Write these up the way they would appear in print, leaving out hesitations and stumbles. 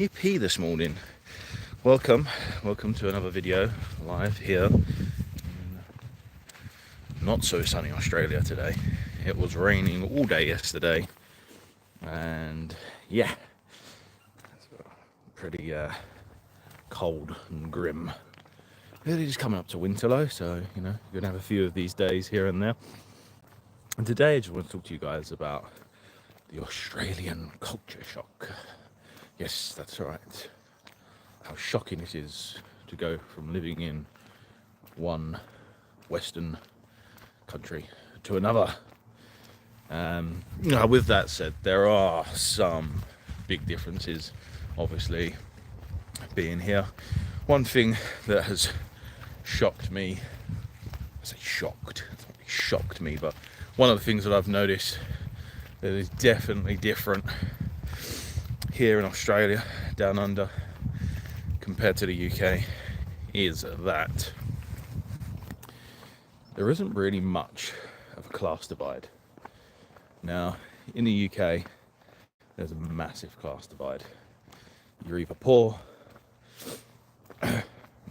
EP this morning. Welcome to another video live here in not so sunny Australia today. It was raining all day yesterday, and yeah, it's pretty cold and grim. Really just coming up to winter though, so you know, you're gonna have a few of these days here and there. And today I just want to talk to you guys about the Australian culture shock. Yes, that's right. How shocking it is to go from living in one Western country to another. Now, with that said, there are some big differences, obviously, being here. One thing that has shocked me, I say shocked, it's not really shocked me, but one of the things that I've noticed that is definitely different here in Australia, down under, compared to the UK, is that there isn't really much of a class divide. Now, in the UK, there's a massive class divide. You're either poor,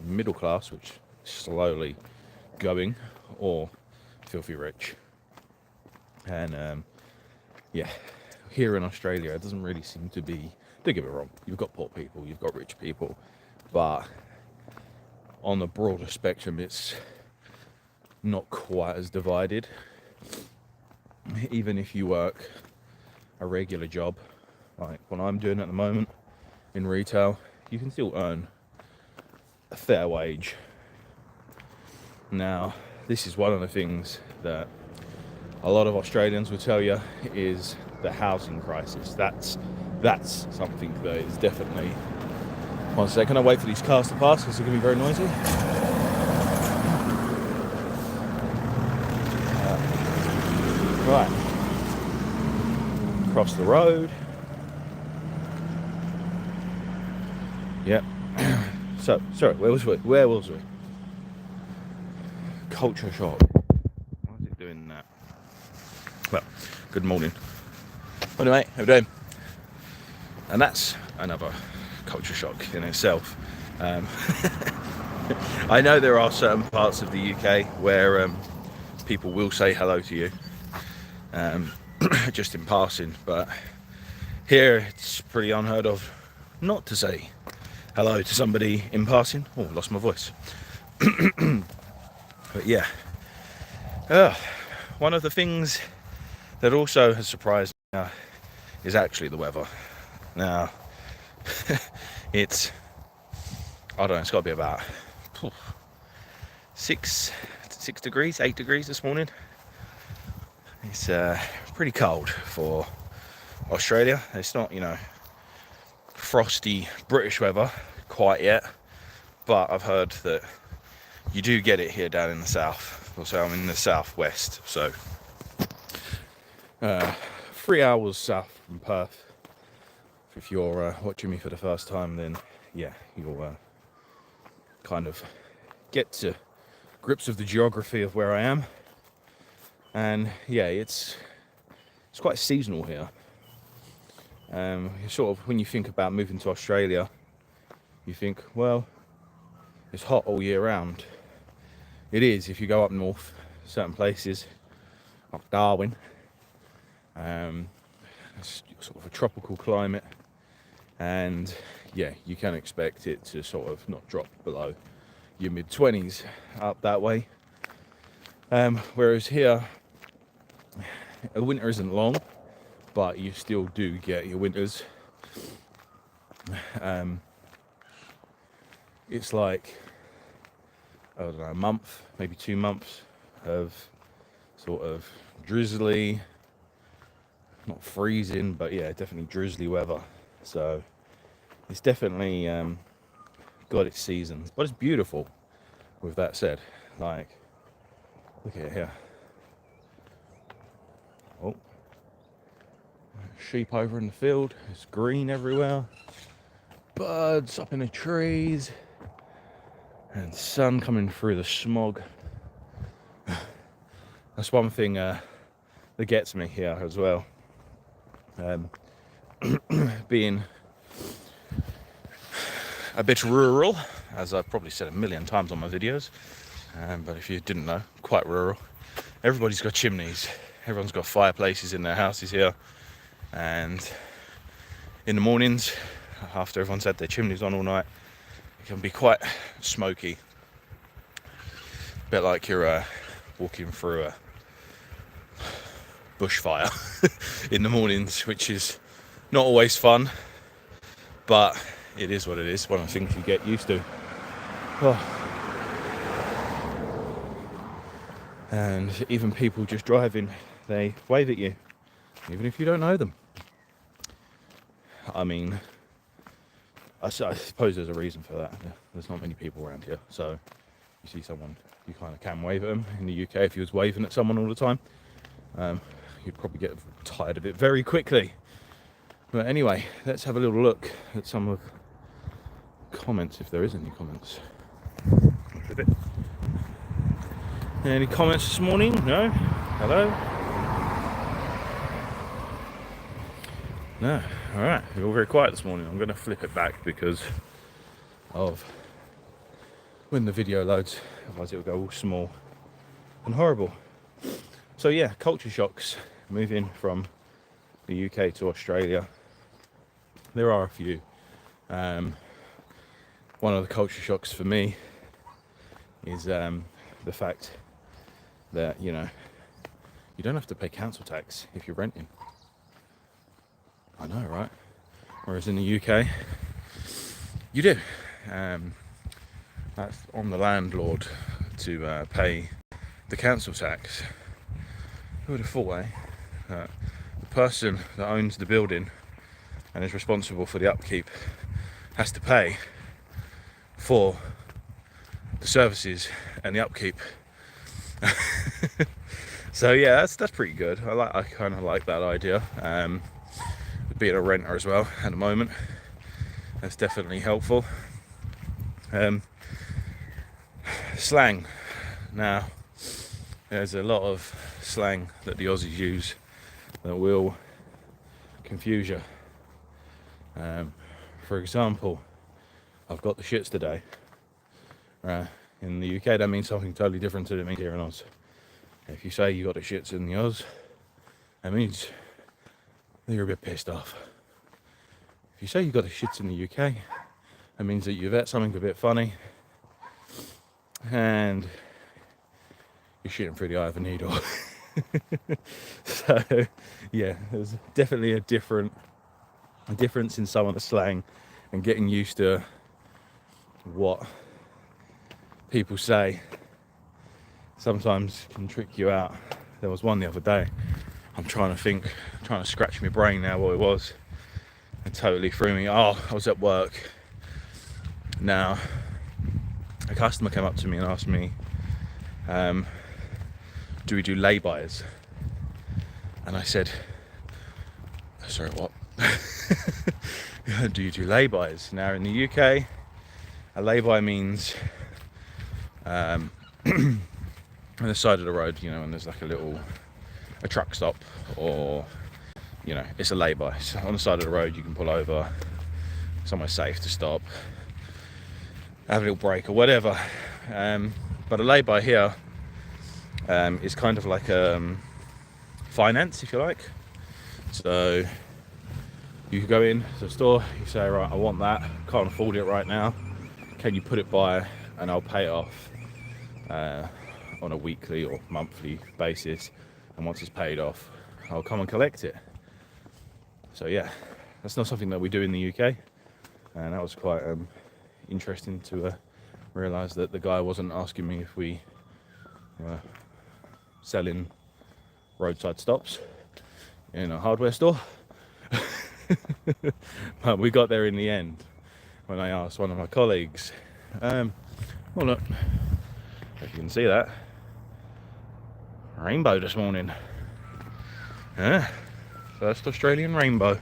middle class, which is slowly going, or filthy rich. And yeah, here in Australia, it doesn't really seem to be, don't get me wrong, you've got poor people, you've got rich people, but on the broader spectrum, it's not quite as divided. Even if you work a regular job, like what I'm doing at the moment in retail, you can still earn a fair wage. Now, this is one of the things that a lot of Australians will tell you is the housing crisis. That's something that is definitely... One second, I'll wait for these cars to pass because they're going to be very noisy. Right. Across the road. Yep. So, sorry, where was we? Culture shock. Why is it doing that? Well, good morning. Anyway, how you doing? And that's another culture shock in itself. I know there are certain parts of the UK where people will say hello to you, just in passing, but here it's pretty unheard of not to say hello to somebody in passing. Oh, lost my voice. But yeah, one of the things that also has surprised me is actually the weather. Now, it's, I don't know, it's got to be about 8 degrees this morning. It's pretty cold for Australia. It's not, you know, frosty British weather quite yet, but I've heard that you do get it here down in the south. Also, I'm in the southwest, so 3 hours south from Perth. If you're watching me for the first time, then yeah, you'll kind of get to grips with the geography of where I am. And yeah, it's quite seasonal here. Sort of, when you think about moving to Australia, you think, well, it's hot all year round. It is if you go up north, certain places like Darwin. It's sort of a tropical climate, and yeah, you can expect it to sort of not drop below your mid-20s up that way. Whereas here, the winter isn't long, but you still do get your winters. It's like, I don't know, a month, maybe 2 months of sort of drizzly, not freezing, but yeah, definitely drizzly weather. So it's definitely got its seasons, but it's beautiful. With that said, like, look at it here. Oh, sheep over in the field. It's green everywhere. Birds up in the trees, and sun coming through the smog. That's one thing that gets me here as well. Being a bit rural, as I've probably said a million times on my videos, but if you didn't know, quite rural. Everybody's got chimneys, everyone's got fireplaces in their houses here, and in the mornings, after everyone's had their chimneys on all night, it can be quite smoky. A bit like you're walking through a bushfire in the mornings, which is not always fun, but it is what it is. One of the things you get used to. Oh. And even people just driving, they wave at you, even if you don't know them. I mean, I suppose there's a reason for that. There's not many people around here, so you see someone, you kind of can wave at them. In the UK, if you was waving at someone all the time, you'd probably get tired of it very quickly. But anyway, let's have a little look at some of comments, if there is any comments. Any comments this morning? No? Hello? No. Alright, we're all very quiet this morning. I'm going to flip it back because of when the video loads, otherwise it will go all small and horrible. So yeah, culture shocks, moving from the UK to Australia. There are a few. One of the culture shocks for me is the fact that, you know, you don't have to pay council tax if you're renting. I know, right? Whereas in the UK, you do. That's on the landlord to pay the council tax. Who would have thought, that the person that owns the building and is responsible for the upkeep has to pay for the services and the upkeep. So yeah, that's pretty good. I kind of like that idea. Being a renter as well at the moment, that's definitely helpful. Slang. Now, there's a lot of slang that the Aussies use that will confuse you. For example, I've got the shits today. In the UK, that means something totally different to it means here in Oz. If you say you got the shits in the Oz, that means you're a bit pissed off. If you say you got the shits in the UK, that means that you've ate something a bit funny and you're shitting through the eye of a needle. So yeah, there's definitely a difference in some of the slang, and getting used to what people say sometimes can trick you out. There was one the other day, I'm trying to scratch my brain now what it was. It totally threw me. Oh, I was at work. Now, a customer came up to me and asked me, do we do lay-bys? And I said, sorry, what? Do you do lay-bys? Now in the UK, a lay-by means on the side of the road, you know, and there's like a truck stop, or, you know, it's a lay-by. So on the side of the road you can pull over, somewhere safe to stop, have a little break or whatever. But a lay-by here is kind of like finance, if you like. So you go in to the store, you say, right, I want that, can't afford it right now, can you put it by and I'll pay it off on a weekly or monthly basis, and once it's paid off I'll come and collect it. So yeah, that's not something that we do in the UK, and that was quite interesting to realise that the guy wasn't asking me if we were selling roadside stops in a hardware store. But we got there in the end when I asked one of my colleagues, well look, if you can see that, rainbow this morning. Yeah, first Australian rainbow.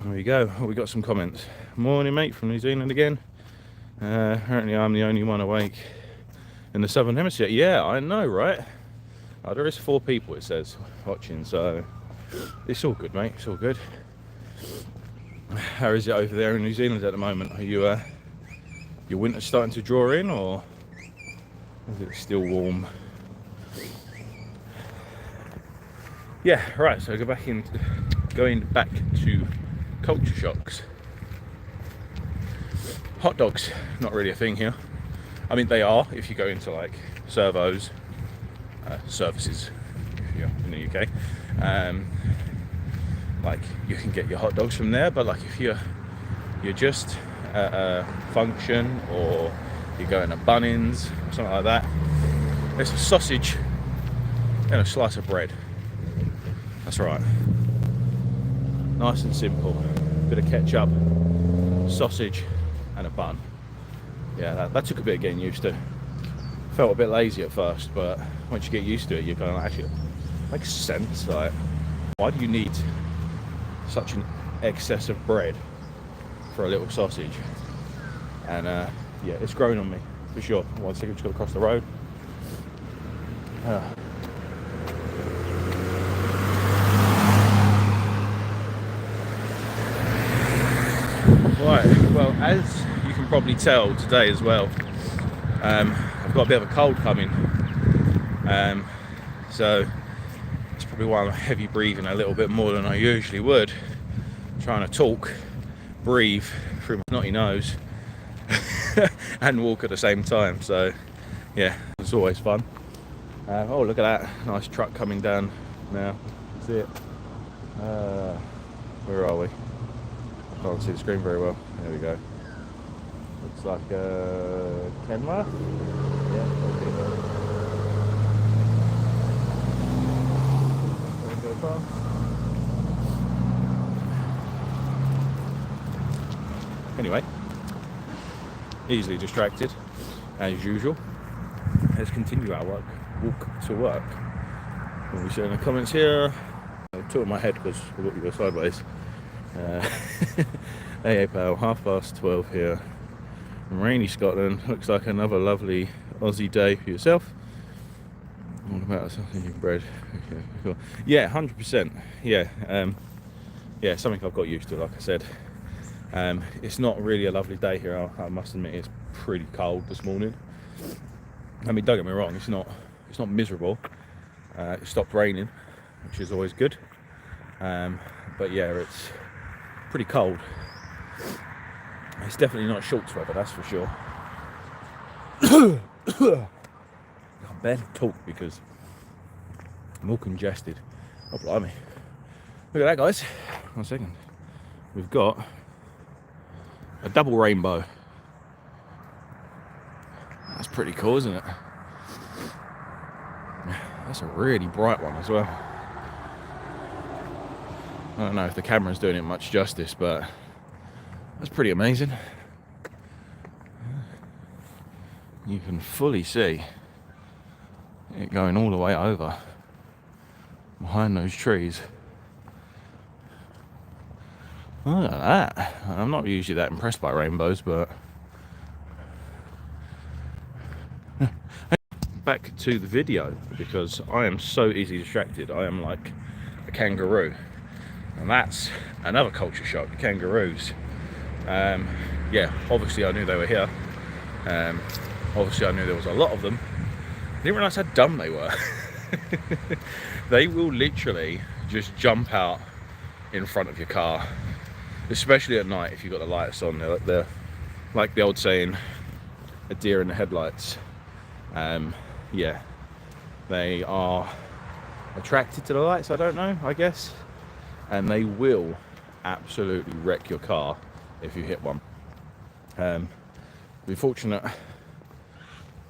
There we go. Oh, we got some comments. Morning mate from New Zealand again. Apparently I'm the only one awake in the southern hemisphere. Yeah, I know, right? Oh, there is 4 people, it says, watching, so it's all good, mate, it's all good. How is it over there in New Zealand at the moment? Are you your winter starting to draw in, or is it still warm? Yeah, right. So going back to culture shocks. Hot dogs, not really a thing here. I mean, they are if you go into like servos, services, if you're in the UK. Like you can get your hot dogs from there, but like if you're just at a function or you're going to Bunnings or something like that, there's a sausage and a slice of bread. That's right. Nice and simple. Bit of ketchup, sausage, and a bun. Yeah, that took a bit of getting used to. Felt a bit lazy at first, but once you get used to it, you're going to actually makes sense. Like, why do you need such an excess of bread for a little sausage? And yeah, it's growing on me for sure. One second, just got to cross the road. Right, well, as you can probably tell today as well, I've got a bit of a cold coming, so it's probably why I'm heavy breathing a little bit more than I usually would, trying to talk, breathe through my snotty nose and walk at the same time. So yeah, it's always fun. Oh, look at that nice truck coming down now. See it? Where are we? I can't see the screen very well. There we go. Looks like Kenmare. Yeah, okay. Anyway, easily distracted as usual. Let's continue our walk to work. What we say in the comments here. I'll tilt my head because I got you go sideways. It Prayle, 12:30 here in rainy Scotland. Looks like another lovely Aussie day for yourself. What about something bread? Okay, cool. Yeah, 100%. Yeah, yeah, something I've got used to. Like I said, it's not really a lovely day here. I must admit, it's pretty cold this morning. I mean, don't get me wrong, it's not miserable. It stopped raining, which is always good. But yeah, it's pretty cold. It's definitely not shorts weather, that's for sure. I can barely talk because I'm all congested. Oh, blimey. Look at that, guys. 1 second. We've got a double rainbow. That's pretty cool, isn't it? That's a really bright one as well. I don't know if the camera's doing it much justice, but that's pretty amazing. You can fully see it going all the way over behind those trees. Look at that. I'm not usually that impressed by rainbows, but back to the video, because I am so easily distracted. I am like a kangaroo. And that's another culture shock, kangaroos. Yeah, obviously I knew they were here. Obviously I knew there was a lot of them. I didn't realise how dumb they were. They will literally just jump out in front of your car, especially at night if you've got the lights on. They're like the old saying, a deer in the headlights. Yeah, they are attracted to the lights, I don't know, I guess. And they will absolutely wreck your car if you hit one. Be fortunate,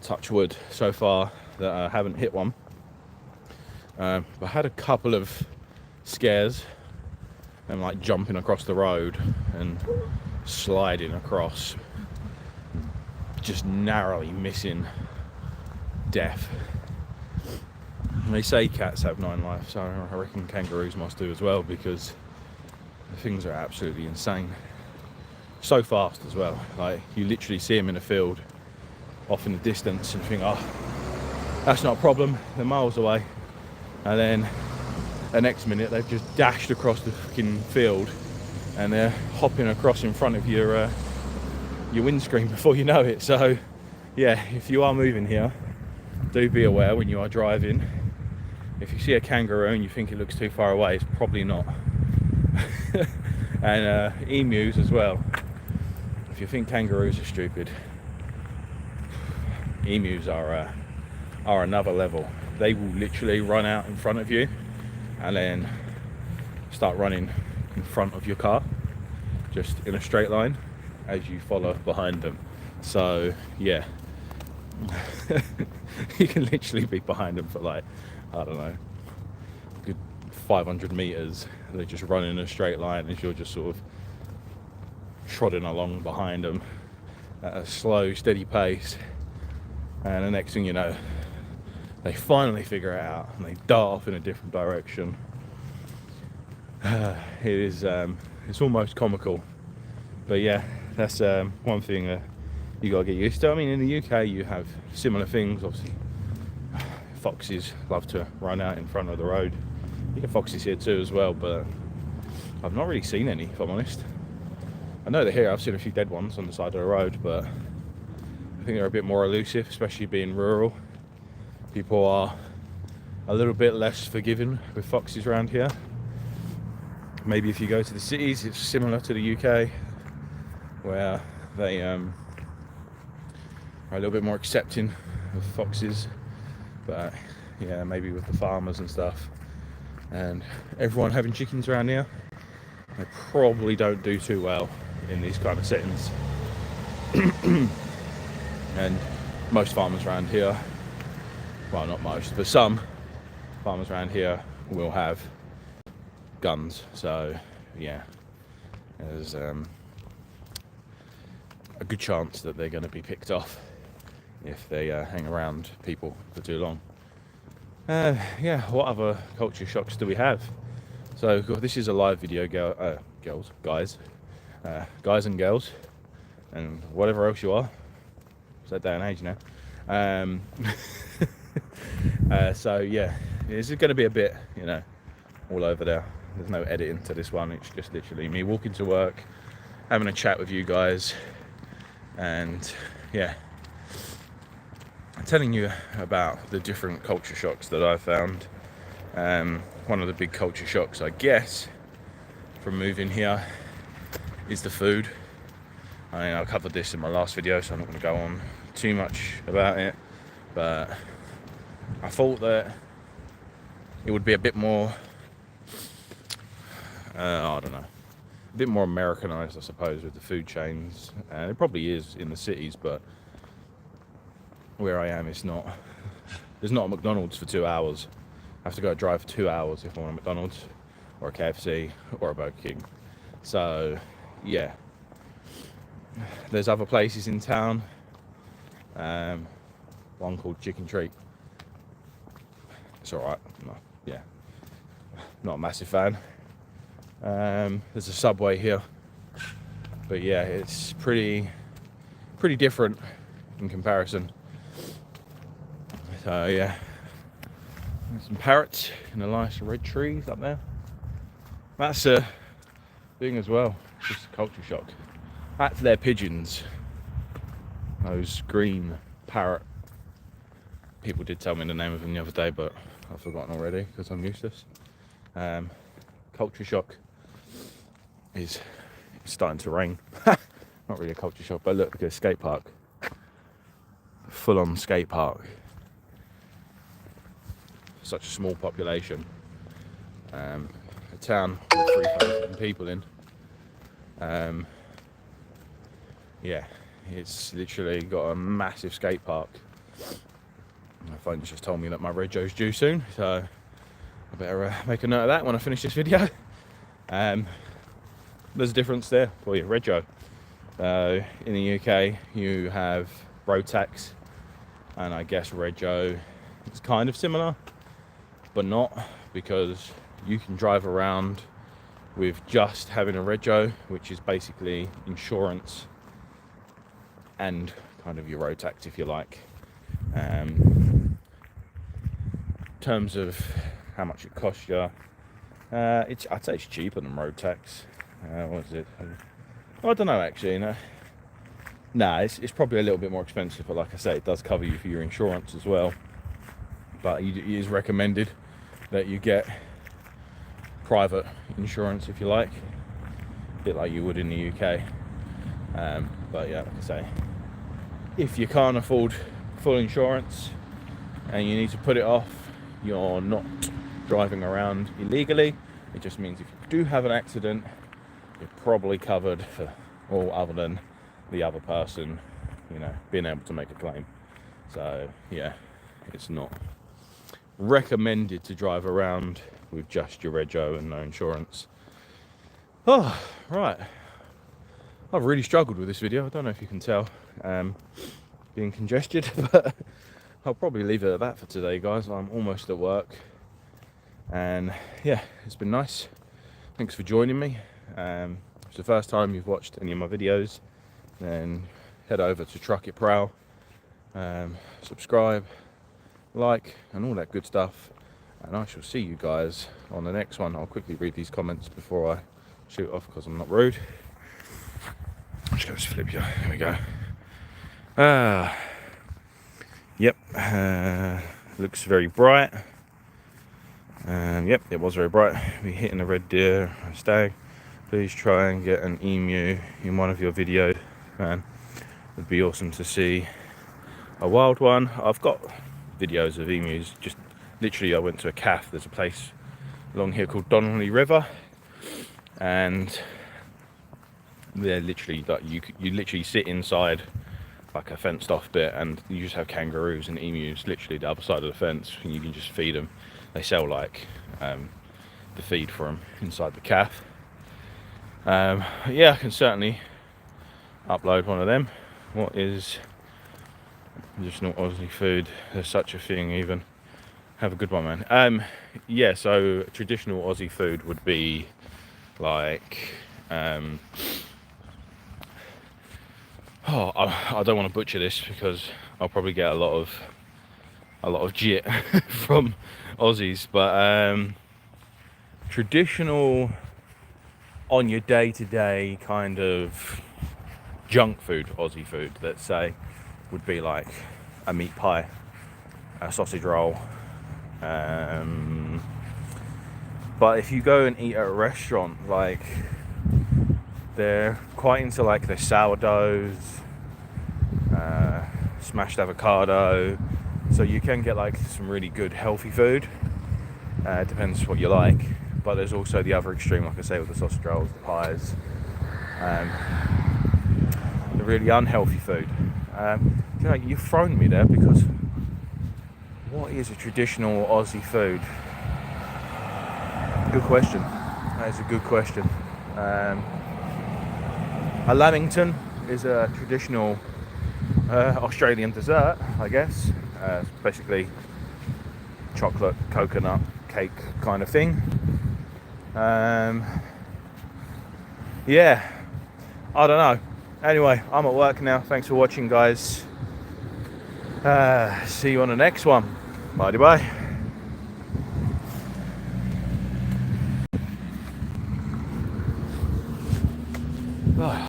touch wood, so far that I haven't hit one. I had a couple of scares and like jumping across the road and sliding across, just narrowly missing death. And they say cats have 9 lives, so I reckon kangaroos must do as well, because the things are absolutely insane. So fast as well. Like, you literally see them in a field off in the distance and think, oh, that's not a problem, they're miles away. And then the next minute they've just dashed across the fucking field and they're hopping across in front of your windscreen before you know it. So yeah, if you are moving here, do be aware when you are driving. If you see a kangaroo and you think it looks too far away, it's probably not. And emus as well. If you think kangaroos are stupid, emus are another level. They will literally run out in front of you and then start running in front of your car, just in a straight line as you follow behind them. So yeah, you can literally be behind them for like, I don't know, good 500 meters. They just run in a straight line as you're just sort of trotting along behind them at a slow, steady pace. And the next thing you know, they finally figure it out and they dart off in a different direction. It is, it's almost comical. But yeah, that's one thing you gotta get used to. I mean, in the UK you have similar things. Obviously, foxes love to run out in front of the road. You get foxes here too as well, but I've not really seen any, if I'm honest. I know they're here. I've seen a few dead ones on the side of the road, but I think they're a bit more elusive, especially being rural. People are a little bit less forgiving with foxes around here. Maybe if you go to the cities, it's similar to the UK, where they are a little bit more accepting of foxes. But yeah, maybe with the farmers and stuff, and everyone having chickens around here, they probably don't do too well in these kind of settings. And most farmers around here, well, not most, but some farmers around here will have guns. So yeah, there's a good chance that they're going to be picked off if they hang around people for too long. Yeah, what other culture shocks do we have? So this is a live video, guys and girls, and whatever else you are. It's that day and age now. So yeah, this is going to be a bit, all over there. There's no editing to this one. It's just literally me walking to work, having a chat with you guys, and yeah, telling you about the different culture shocks that I found. One of the big culture shocks, I guess, from moving here is the food. I mean, I covered this in my last video, so I'm not going to go on too much about it, but I thought that it would be a bit more, I don't know, a bit more Americanized, I suppose, with the food chains. And it probably is in the cities, but where I am, it's not. There's not a McDonald's for 2 hours. I have to go drive for 2 hours if I want a McDonald's or a KFC or a Burger King. So yeah, there's other places in town. One called Chicken Treat. It's alright. No, yeah, not a massive fan. There's a Subway here, but yeah, it's pretty different in comparison. So yeah, there's some parrots and the nice red trees up there. That's a thing as well, just a culture shock. That's their pigeons, those green parrot. People did tell me the name of them the other day, but I've forgotten already because I'm useless. Culture shock is it's starting to rain. Not really a culture shock, but look at a skate park. Full-on skate park. Such a small population. A town with 3,000 people in. Yeah, it's literally got a massive skate park. My phone just told me that my Reggio's due soon, so I better make a note of that when I finish this video. There's a difference there for you, Reggio. In the UK, you have road tax, and I guess Reggio is kind of similar, but not, because you can drive around with just having a Reggio, which is basically insurance and kind of your road tax, if you like. In terms of how much it costs you, I'd say it's cheaper than road tax. What is it? I don't know actually. Nah, it's probably a little bit more expensive, but like I say, it does cover you for your insurance as well. But it is recommended that you get private insurance, if you like, a bit like you would in the UK. But yeah, like I say, if you can't afford full insurance and you need to put it off, you're not driving around illegally. It just means if you do have an accident, you're probably covered for all other than the other person, you know, being able to make a claim. So yeah, it's not recommended to drive around with just your rego and no insurance. Oh, right. I've really struggled with this video. I don't know if you can tell, being congested, but I'll probably leave it at that for today, guys. I'm almost at work, and yeah, it's been nice. Thanks for joining me. If it's the first time you've watched any of my videos, then head over to It Prayle, subscribe, like, and all that good stuff, and I shall see you guys on the next one. I'll quickly read these comments before I shoot off because I'm not rude. I'm just going to flip you. Here we go. Yep. Looks very bright. Yep, it was very bright. We're hitting a red deer, a stag. Please try and get an emu in one of your videos, man. It'd be awesome to see a wild one. I've got videos of emus. Just literally, I went to a calf. There's a place along here called Donnelly River, and they're literally like you literally sit inside like a fenced off bit, and you just have kangaroos and emus literally the other side of the fence, and you can just feed them. They sell like the feed for them inside the calf. Yeah, I can certainly upload one of them. What is traditional Aussie food? There's such a thing even. Have a good one, man. Yeah, so traditional Aussie food would be like I don't want to butcher this because I'll probably get a lot of jit from Aussies, but traditional on your day-to-day kind of junk food, Aussie food, let's say, would be like a meat pie, a sausage roll. But if you go and eat at a restaurant, like, they're quite into like the sourdoughs, smashed avocado, so you can get like some really good healthy food. Depends what you like, but there's also the other extreme, like I say, with the sausage rolls, the pies, the really unhealthy food. You know, you've thrown me there, because what is a traditional Aussie food? Good question. That is a good question. A Lamington is a traditional Australian dessert, I guess. It's basically chocolate coconut cake kind of thing. Yeah, I don't know. Anyway, I'm at work now. Thanks for watching, guys. See you on the next one. Bye.